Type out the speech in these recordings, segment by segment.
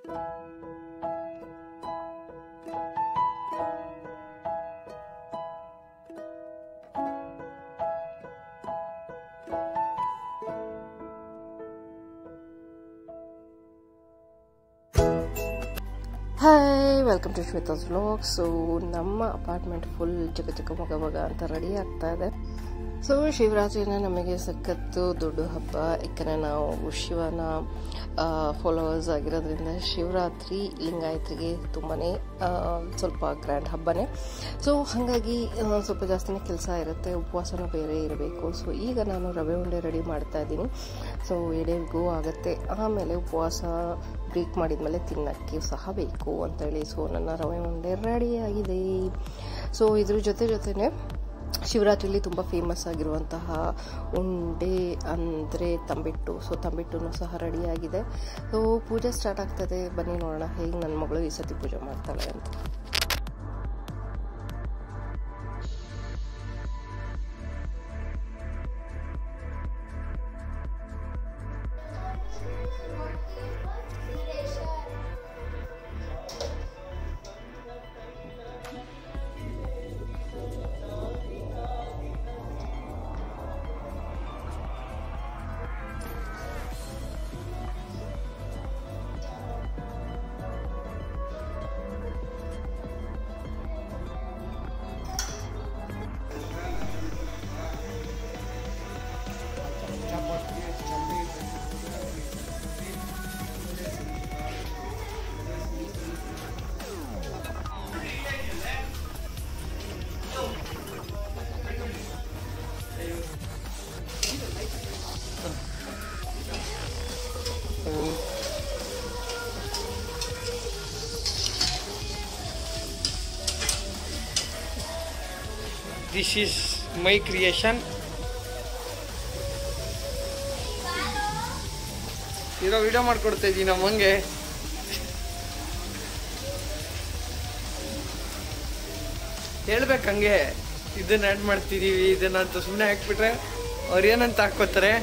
Hi, welcome to Shwetha's vlog. So ನಮ್ಮ apartment full ಚಿಕ್ಕ ಮಗ ಅಂತ ರೆಡಿ ಆಗ್ತಾ ಇದೆ. ಸೊ ಶಿವರಾತ್ರಿನ ನಮಗೆ ಸಖತ್ತು ದೊಡ್ಡ ಹಬ್ಬ. ಯಾಕಂದರೆ ನಾವು ಶಿವನ ಫಾಲೋವರ್ಸ್ ಆಗಿರೋದ್ರಿಂದ ಶಿವರಾತ್ರಿ ಲಿಂಗಾಯತರಿಗೆ ತುಂಬಾ ಸ್ವಲ್ಪ ಗ್ರ್ಯಾಂಡ್ ಹಬ್ಬನೇ. ಸೊ ಹಾಗಾಗಿ ಸ್ವಲ್ಪ ಜಾಸ್ತಿನೇ ಕೆಲಸ ಇರುತ್ತೆ, ಉಪವಾಸನೂ ಬೇರೆ ಇರಬೇಕು. ಸೊ ಈಗ ನಾನು ರವೆ ಉಂಡೆ ರೆಡಿ ಮಾಡ್ತಾ ಇದ್ದೀನಿ. ಸೊ ಎಡೆಗೂ ಆಗುತ್ತೆ, ಆಮೇಲೆ ಉಪವಾಸ ಬ್ರೇಕ್ ಮಾಡಿದ್ಮೇಲೆ ತಿನ್ನೋಕ್ಕೆ ಸಹ ಬೇಕು ಅಂತೇಳಿ. ಸೊ ನನ್ನ ರವೆ ಉಂಡೆ ರೆಡಿಯಾಗಿದೆ. ಸೊ ಇದ್ರ ಜೊತೆನೇ ಶಿವರಾತ್ರಿಲಿ ತುಂಬ ಫೇಮಸ್ ಆಗಿರುವಂತಹ ಉಂಡೆ ಅಂದರೆ ತಂಬಿಟ್ಟು. ಸೊ ತಂಬಿಟ್ಟು ಸಹ ರೆಡಿಯಾಗಿದೆ. ಸೊ ಪೂಜೆ ಸ್ಟಾರ್ಟ್ ಆಗ್ತದೆ. ಬನ್ನಿ ನೋಡೋಣ ಹೇಗೆ ನನ್ನ ಮಗಳು ಈ ಸತಿ ಪೂಜೆ ಮಾಡ್ತಾಳೆ ಅಂತ. This is my creation. ಇರೋ ವಿಡಿಯೋ ಮಾಡ್ಕೊಡ್ತಾ ಇದ್ದೀನಿ ನಮ್ಮಂಗೆ. ಹೇಳ್ಬೇಕಂಗೆ ಇದನ್ನ ಆ್ಯಡ್ ಮಾಡ್ತಿದ್ದೀವಿ ಇದನ್ನ ಅಂತ ಸುಮ್ಮನೆ ಹಾಕ್ಬಿಟ್ರೆ ಅವ್ರು ಏನಂತ ಹಾಕ್ಕೋತಾರೆ.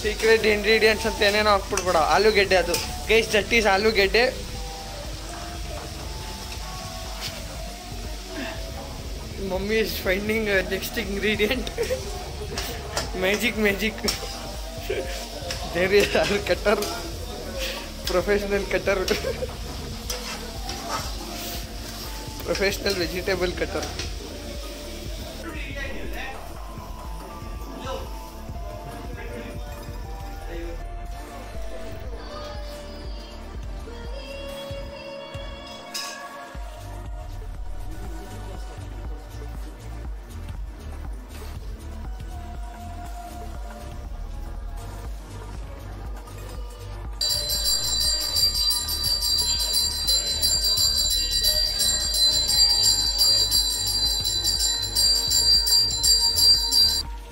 ಸೀಕ್ರೆಟ್ ಇಂಗ್ರೀಡಿಯೆಂಟ್ಸ್ ಅಂತ ಏನೇನೋ ಹಾಕ್ಬಿಡ್ಬೇಡ. ಆಲೂಗೆಡ್ಡೆ, ಅದು ಗೈಸ್ ದಟ್ ಈಸ್ ಆಲೂಗೆಡ್ಡೆ. Mummy is finding next ingredient. Magic there is cutter, professional cutter, professional vegetable cutter.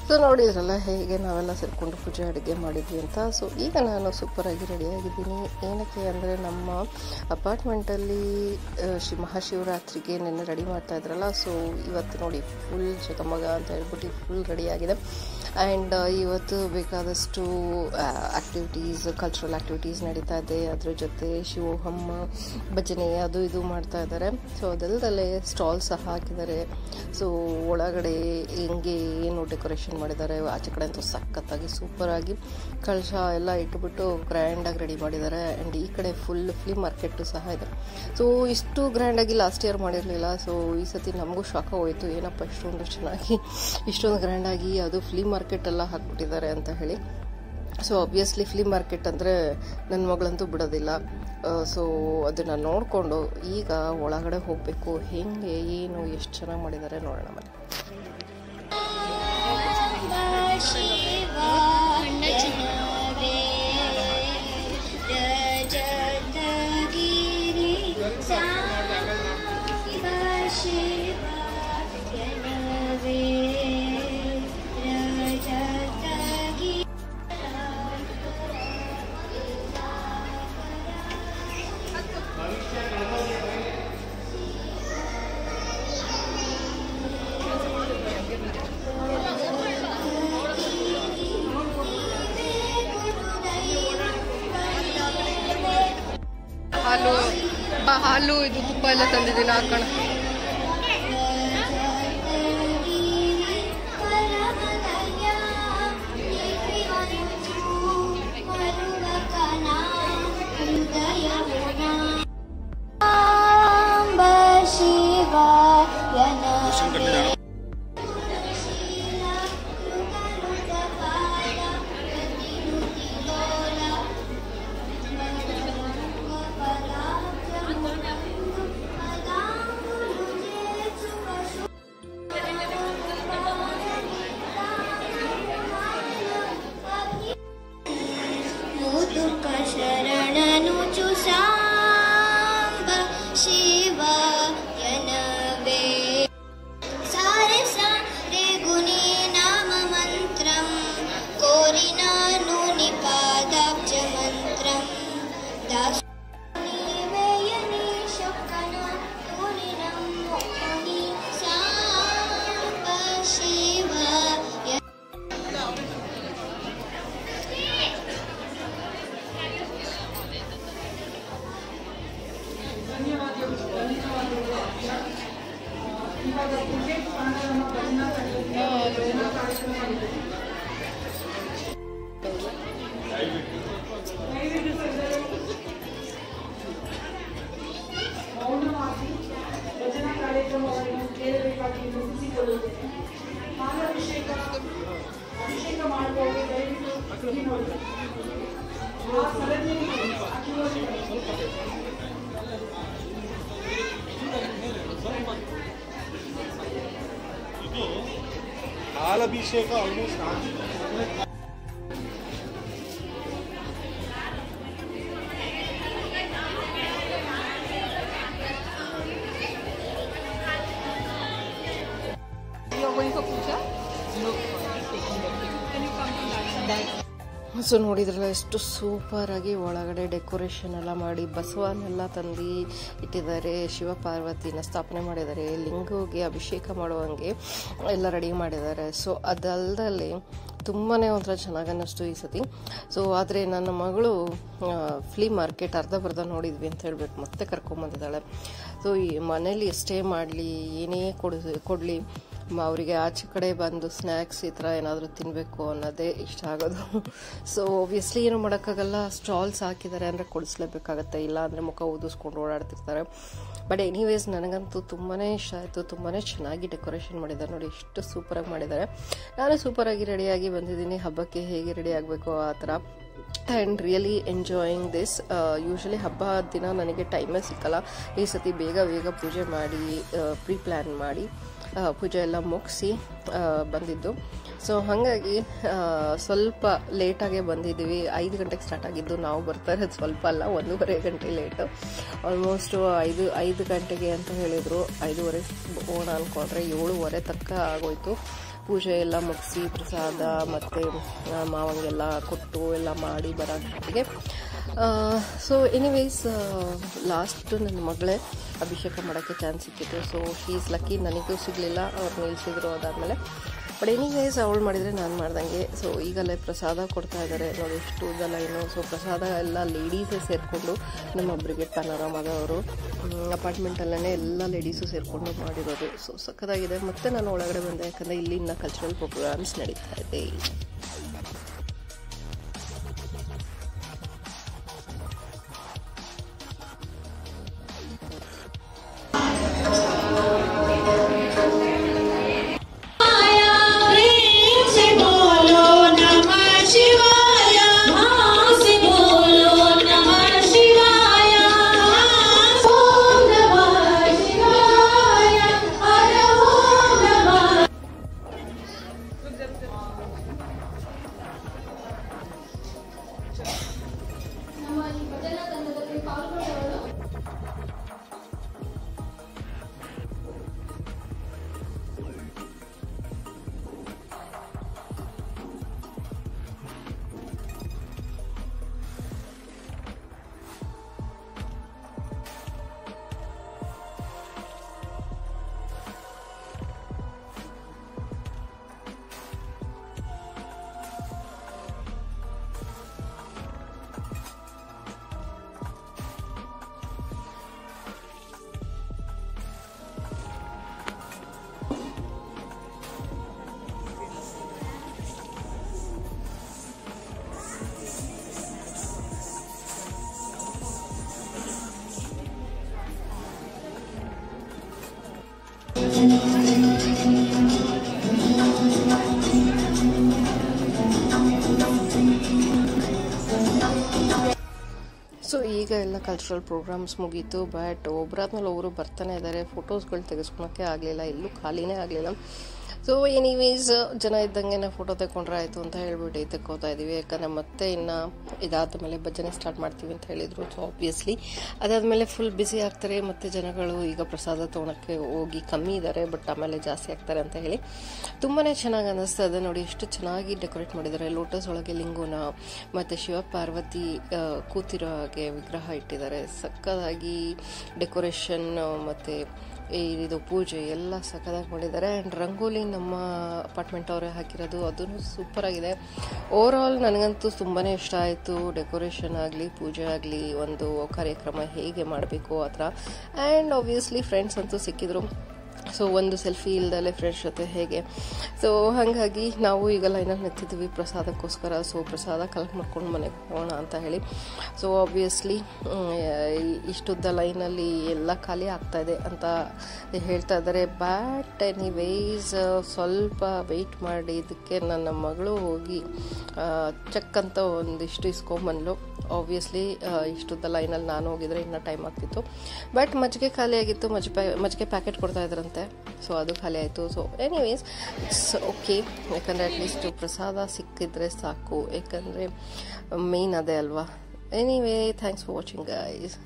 So ನೋಡಿದ್ರಲ್ಲ ಹೇಗೆ ನಾವೆಲ್ಲ ಸೇರಿಕೊಂಡು ಪೂಜೆ ಅಡುಗೆ ಮಾಡಿದ್ವಿ ಅಂತ. ಸೊ ಈಗ ನಾನು ಸೂಪರಾಗಿ ರೆಡಿಯಾಗಿದ್ದೀನಿ. ಏನಕ್ಕೆ ಅಂದರೆ ನಮ್ಮ ಅಪಾರ್ಟ್ಮೆಂಟಲ್ಲಿ ಮಹಾಶಿವರಾತ್ರಿಗೆ ನೆನ್ನೆ ರೆಡಿ ಮಾಡ್ತಾ ಇದ್ರಲ್ಲ. ಸೊ ಇವತ್ತು ನೋಡಿ ಫುಲ್ ಜಗಮಗ ಅಂತ ಹೇಳ್ಬಿಟ್ಟು ಫುಲ್ ರೆಡಿಯಾಗಿದೆ. ಆ್ಯಂಡ್ ಇವತ್ತು ಬೇಕಾದಷ್ಟು ಆ್ಯಕ್ಟಿವಿಟೀಸ್, ಕಲ್ಚರಲ್ ಆ್ಯಕ್ಟಿವಿಟೀಸ್ ನಡೀತಾ ಇದೆ. ಅದ್ರ ಜೊತೆ ಶಿವೋಹಮ್ಮ ಭಜನೆ ಅದು ಇದು ಮಾಡ್ತಾ ಇದ್ದಾರೆ. ಸೊ ಅದಲ್ಲದಲ್ಲೇ ಸ್ಟಾಲ್ ಸಹ ಹಾಕಿದ್ದಾರೆ. ಸೊ ಒಳಗಡೆ ಹೆಂಗೆ ಏನು ಡೆಕೋರೇಷನ್ ಮಾಡಿದ್ದಾರೆ, ಆಚೆ ಕಡೆ ಅಂತೂ ಸಖತ್ತಾಗಿ ಸೂಪರಾಗಿ ಕಳಶ ಎಲ್ಲ ಇಟ್ಬಿಟ್ಟು ಗ್ರ್ಯಾಂಡಾಗಿ ರೆಡಿ ಮಾಡಿದ್ದಾರೆ. ಆ್ಯಂಡ್ ಈ ಕಡೆ ಫುಲ್ ಫ್ಲೀ ಮಾರ್ಕೆಟು ಸಹ ಇದೆ. ಸೊ ಇಷ್ಟು ಗ್ರ್ಯಾಂಡಾಗಿ ಲಾಸ್ಟ್ ಇಯರ್ ಮಾಡಿರಲಿಲ್ಲ. ಸೊ ಈ ಸತಿ ನಮಗೂ ಶಾಕ್ ಹೋಯಿತು, ಏನಪ್ಪ ಇಷ್ಟೊಂದು ಚೆನ್ನಾಗಿ ಇಷ್ಟೊಂದು ಗ್ರ್ಯಾಂಡಾಗಿ ಅದು ಫ್ಲೀ ಮಾರ್ಕೆಟ್ ಎಲ್ಲ ಹಾಕ್ಬಿಟ್ಟಿದ್ದಾರೆ ಅಂತ ಹೇಳಿ. ಸೊ ಆಬ್ವಿಯಸ್ಲಿ ಫ್ಲೀ ಮಾರ್ಕೆಟ್ ಅಂದರೆ ನನ್ನ ಮಗಳಂತೂ ಬಿಡೋದಿಲ್ಲ. ಸೊ ಅದನ್ನು ನೋಡಿಕೊಂಡು ಈಗ ಒಳಗಡೆ ಹೋಗಬೇಕು. ಹೇಗೆ ಏನು ಎಷ್ಟು ಚೆನ್ನಾಗಿ ಮಾಡಿದ್ದಾರೆ ನೋಡೋಣ ಬನ್ನಿ. ಹಾಲು ಇದು ತುಪ್ಪ ಎಲ್ಲ ತಂದಿದ್ದೀನಿ ಹಾಕೋಣ. ಹಾಲಭಿಷೇಕ ಆಲ್ಮೋಸ್ಟ್ ಸೊ ನೋಡಿದ್ರಲ್ಲ ಎಷ್ಟು ಸೂಪರಾಗಿ ಒಳಗಡೆ ಡೆಕೋರೇಷನ್ ಎಲ್ಲ ಮಾಡಿ ಬಸವನೆಲ್ಲ ತಂದು ಇಟ್ಟಿದ್ದಾರೆ. ಶಿವ ಪಾರ್ವತಿನ ಸ್ಥಾಪನೆ ಮಾಡಿದ್ದಾರೆ. ಲಿಂಗಗೆ ಅಭಿಷೇಕ ಮಾಡುವಂಗೆ ಎಲ್ಲ ರೆಡಿ ಮಾಡಿದ್ದಾರೆ. ಸೊ ಅದಲ್ಲದೆ ತುಂಬಾ ಒಂಥರ ಚೆನ್ನಾಗಿ ಅನ್ನಿಸ್ತು ಈ ಸತಿ. ಸೊ ಆದರೆ ನನ್ನ ಮಗಳು ಫ್ಲೀ ಮಾರ್ಕೆಟ್ ಅರ್ಧ ನೋಡಿದ್ವಿ ಅಂತ ಹೇಳಬೇಕು, ಮತ್ತೆ ಕರ್ಕೊಂಬಂದಿದ್ದಾಳೆ. ಸೊ ಈ ಮನೇಲಿ ಎಷ್ಟೇ ಮಾಡಲಿ ಏನೇ ಕೊಡಲಿ ಅವರಿಗೆ ಆಚೆ ಕಡೆ ಬಂದು ಸ್ನ್ಯಾಕ್ಸ್ ಈ ಥರ ಏನಾದರೂ ತಿನ್ನಬೇಕು ಅನ್ನೋದೇ ಇಷ್ಟ ಆಗೋದು. ಸೊ ಒಬ್ವಿಯಸ್ಲಿ ಏನು ಮಾಡೋಕ್ಕಾಗಲ್ಲ, ಸ್ಟಾಲ್ಸ್ ಹಾಕಿದ್ದಾರೆ ಅಂದರೆ ಕೊಡಿಸ್ಲೇಬೇಕಾಗತ್ತೆ, ಇಲ್ಲ ಅಂದರೆ ಮುಖ ಊದಿಸ್ಕೊಂಡು ಓಡಾಡ್ತಿರ್ತಾರೆ. ಬಟ್ ಎನಿವೇಸ್ ನನಗಂತೂ ತುಂಬಾ ಇಷ್ಟ ಆಯಿತು. ತುಂಬಾ ಚೆನ್ನಾಗಿ ಡೆಕೋರೇಷನ್ ಮಾಡಿದ್ದಾರೆ ನೋಡಿ, ಎಷ್ಟು ಸೂಪರಾಗಿ ಮಾಡಿದ್ದಾರೆ. ನಾನು ಸೂಪರಾಗಿ ರೆಡಿಯಾಗಿ ಬಂದಿದ್ದೀನಿ. ಹಬ್ಬಕ್ಕೆ ಹೇಗೆ ರೆಡಿ ಆಗಬೇಕು ಆ ಥರ. And really enjoying this. Usually ಹಬ್ಬ ದಿನ ನನಗೆ ಟೈಮೇ ಸಿಕ್ಕಲ್ಲ. ಈ ಸತಿ ಬೇಗ ಪೂಜೆ ಮಾಡಿ ಪ್ರೀ ಪ್ಲ್ಯಾನ್ ಮಾಡಿ ಪೂಜೆ ಎಲ್ಲ ಮುಗಿಸಿ ಬಂದಿದ್ದು. ಸೊ ಹಾಗಾಗಿ ಸ್ವಲ್ಪ ಲೇಟಾಗೇ ಬಂದಿದ್ದೀವಿ. 5 ಗಂಟೆಗೆ ಸ್ಟಾರ್ಟ್ ಆಗಿದ್ದು, ನಾವು ಬರ್ತಾ ಇರೋದು ಸ್ವಲ್ಪ ಅಲ್ಲ, 1.5 ಗಂಟೆ ಲೇಟು. ಆಲ್ಮೋಸ್ಟು 5 ಗಂಟೆಗೆ ಅಂತ ಹೇಳಿದರು. 5:30 ಹೋಗೋಣ ಅಂದ್ಕೊಂಡ್ರೆ 7:30 ತನಕ ಆಗೋಯ್ತು. ಪೂಜೆ ಎಲ್ಲ ಮುಗಿಸಿ ಪ್ರಸಾದ ಮತ್ತು ಮಾವಂಗೆಲ್ಲ ಕೊಟ್ಟು ಎಲ್ಲ ಮಾಡಿ ಬರೋಕ್ಕೆ. ಸೊ ಎನಿವೇಸ್ ಲಾಸ್ಟ್ ನನ್ನ ಮಗಳೇ ಅಭಿಷೇಕ ಮಾಡೋಕ್ಕೆ ಚಾನ್ಸ್ ಸಿಕ್ಕಿತ್ತು. So she is lucky. ನನಗೂ ಸಿಗಲಿಲ್ಲ, ಅವ್ರು ನಿಲ್ಲಿಸಿದ್ರು ಅದಾದಮೇಲೆ. ಬಟ್ ಎನಿವೇಸ್ ಅವಳು ಮಾಡಿದರೆ ನಾನು ಮಾಡ್ದಂಗೆ. ಸೊ ಈಗಲೇ ಪ್ರಸಾದ ಕೊಡ್ತಾ ಇದ್ದಾರೆ ನೋಡಿ, ಎಷ್ಟು ಉದ್ದ ಲೈನು. ಸೊ ಪ್ರಸಾದ ಎಲ್ಲ ಲೇಡೀಸೇ ಸೇರಿಕೊಂಡು, ನಮ್ಮ ಬ್ರಿಗೇಡ್ ಪನೋರಮಾದವರು ಅಪಾರ್ಟ್ಮೆಂಟಲ್ಲೇ ಎಲ್ಲ ಲೇಡೀಸು ಸೇರಿಕೊಂಡು ಮಾಡಿರೋದು. ಸೊ ಸಖತ್ತಾಗಿದೆ. ಮತ್ತು ನಾನು ಒಳಗಡೆ ಬಂದೆ, ಯಾಕಂದರೆ ಇಲ್ಲಿ ಇನ್ನು ಕಲ್ಚರಲ್ ಪ್ರೋಗ್ರಾಮ್ಸ್ ನಡೀತಾ ಇದೆ. ಸೊ ಈಗ ಎಲ್ಲ ಕಲ್ಚರಲ್ ಪ್ರೋಗ್ರಾಮ್ಸ್ ಮುಗೀತು. ಬಟ್ ಒಬ್ಬರಾದ್ಮೇಲೆ ಒಬ್ಬರು ಬರ್ತಾನೆ ಇದ್ದಾರೆ. ಫೋಟೋಸ್ಗಳು ತೆಗೆಸ್ಕೊಳಕ್ಕೆ ಆಗಲಿಲ್ಲ, ಎಲ್ಲೂ ಖಾಲಿನೇ ಆಗಲಿಲ್ಲ. ಸೊ ಎನಿವೇಸ್ ಜನ ಇದ್ದಂಗೆ ಫೋಟೋ ತೆಕ್ಕೊಂಡ್ರೆ ಆಯಿತು ಅಂತ ಹೇಳ್ಬಿಟ್ಟು ತೆಕ್ಕೋತಾ ಇದ್ದೀವಿ. ಯಾಕಂದರೆ ಮತ್ತೆ ಇನ್ನು ಇದಾದ ಮೇಲೆ ಭಜನೆ ಸ್ಟಾರ್ಟ್ ಮಾಡ್ತೀವಿ ಅಂತ ಹೇಳಿದರು. ಸೊ ಆಬ್ವಿಯಸ್ಲಿ ಅದಾದಮೇಲೆ ಫುಲ್ ಬ್ಯುಸಿ ಆಗ್ತಾರೆ. ಮತ್ತು ಜನಗಳು ಈಗ ಪ್ರಸಾದ ತೊಗೊಳಕ್ಕೆ ಹೋಗಿ ಕಮ್ಮಿ ಇದ್ದಾರೆ, ಬಟ್ ಆಮೇಲೆ ಜಾಸ್ತಿ ಆಗ್ತಾರೆ ಅಂತ ಹೇಳಿ ತುಂಬಾ ಚೆನ್ನಾಗಿ ಅನ್ನಿಸ್ತದೆ. ನೋಡಿ ಎಷ್ಟು ಚೆನ್ನಾಗಿ ಡೆಕೋರೇಟ್ ಮಾಡಿದ್ದಾರೆ. ಲೋಟಸ್ ಒಳಗೆ ಲಿಂಗುನ ಮತ್ತು ಶಿವ ಪಾರ್ವತಿ ಕೂತಿರೋ ಹಾಗೆ ವಿಗ್ರಹ ಇಟ್ಟಿದ್ದಾರೆ. ಸಕ್ಕದಾಗಿ ಡೆಕೋರೇಷನ್ ಮತ್ತು ಇದು ಪೂಜೆ ಎಲ್ಲ ಸಕ್ಕದಾಗಿ ಮಾಡಿದ್ದಾರೆ. ಆ್ಯಂಡ್ ರಂಗೋಲಿ ನಮ್ಮ ಅಪಾರ್ಟ್ಮೆಂಟ್ ಅವರೇ ಹಾಕಿರೋದು, ಅದೂ ಸೂಪರಾಗಿದೆ. ಓವರಾಲ್ ನನಗಂತೂ ತುಂಬಾ ಇಷ್ಟ ಆಯಿತು. ಡೆಕೋರೇಷನ್ ಆಗಲಿ, ಪೂಜೆ ಆಗಲಿ, ಒಂದು ಕಾರ್ಯಕ್ರಮ ಹೇಗೆ ಮಾಡಬೇಕು ಆ ಥರ. ಆ್ಯಂಡ್ ಆಬ್ವಿಯಸ್ಲಿ ಫ್ರೆಂಡ್ಸ್ ಅಂತೂ ಸಿಕ್ಕಿದ್ರು. ಸೊ ಒಂದು ಸೆಲ್ಫಿ ಇಲ್ದಲ್ಲೇ ಫ್ರೆಂಡ್ಸ್ ಜೊತೆ ಹೇಗೆ. ಸೊ ಹಾಗಾಗಿ ನಾವು ಈಗ ಲೈನಲ್ಲಿ ನಿಂತಿದ್ವಿ ಪ್ರಸಾದಕ್ಕೋಸ್ಕರ. ಸೊ ಪ್ರಸಾದ ಕಲೆಕ್ಟ್ ಮಾಡ್ಕೊಂಡು ಮನೆಗೆ ಹೋಗೋಣ ಅಂತ ಹೇಳಿ. ಸೊ ಆಬ್ವಿಯಸ್ಲಿ ಇಷ್ಟುದ್ದ ಲೈನಲ್ಲಿ ಎಲ್ಲ ಖಾಲಿ ಆಗ್ತಾಯಿದೆ ಅಂತ ಹೇಳ್ತಾ ಇದ್ದಾರೆ. ಬಟ್ ಎನಿವೇಸ್ ಸ್ವಲ್ಪ ವೆಯ್ಟ್ ಮಾಡಿದ್ದಕ್ಕೆ ನನ್ನ ಮಗಳು ಹೋಗಿ ಚೆಕ್ ಅಂತ ಒಂದಿಷ್ಟು ಇಸ್ಕೊಂಬಂದ್ಲು. ಆಬ್ವಿಯಸ್ಲಿ ಇಷ್ಟುದ್ದ ಲೈನಲ್ಲಿ ನಾನು ಹೋಗಿದ್ರೆ ಇನ್ನೂ ಟೈಮ್ ಆಗ್ತಿತ್ತು. ಬಟ್ ಮಜ್ಜಿಗೆ ಖಾಲಿ ಆಗಿತ್ತು. ಮಜ್ಜಿಗೆ ಪ್ಯಾಕೆಟ್ ಕೊಡ್ತಾ ಇದ್ರಂತೆ. ಸೊ ಅದು ಖಾಲಿ ಆಯಿತು. So anyways it's okay. ಯಾಕಂದರೆ ಅಟ್ಲೀಸ್ಟ್ ಪ್ರಸಾದ ಸಿಕ್ಕಿದ್ರೆ ಸಾಕು. ಯಾಕಂದರೆ ಮೇನ್ ಅದೇ ಅಲ್ವಾ. Anyway thanks for watching guys.